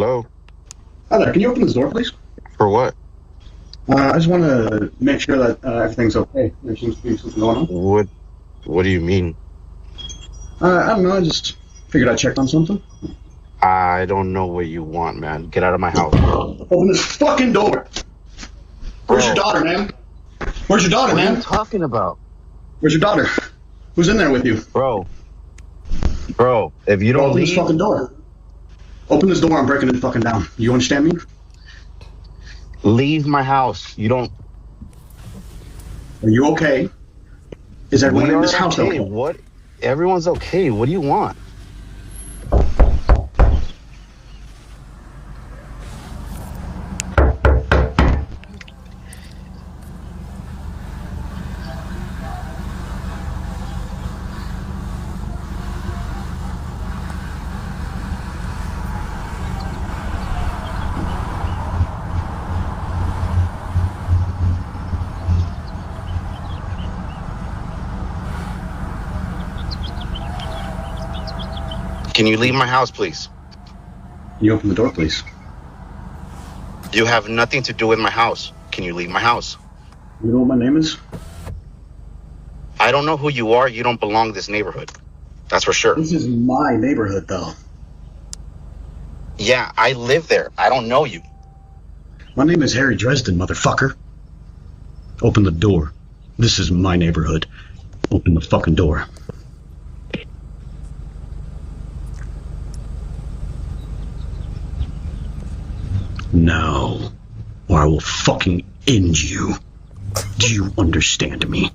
Hello? Hi there, can you open this door, please? For what? I just want to make sure that everything's okay. There seems to be something going on. What do you mean? I don't know, I just figured I'd check on something. I don't know what you want, man. Get out of my house. Open this fucking door! Where's your daughter, man? Where's your daughter, What man? are you talking about? Where's your daughter? Who's in there with you? Bro, if you don't Open this leave... fucking door. Open this door, I'm breaking it fucking down. You understand me? Leave my house. You don't... Are you okay? Is everyone in this house okay? What? Everyone's okay. What do you want? Can you leave my house, please? Can you open the door, please? You have nothing to do with my house. Can you leave my house? You know what my name is? I don't know who you are. You don't belong to this neighborhood. That's for sure. This is my neighborhood, though. Yeah, I live there. I don't know you. My name is Harry Dresden, motherfucker. Open the door. This is my neighborhood. Open the fucking door. Now, or I will fucking end you. Do you understand me?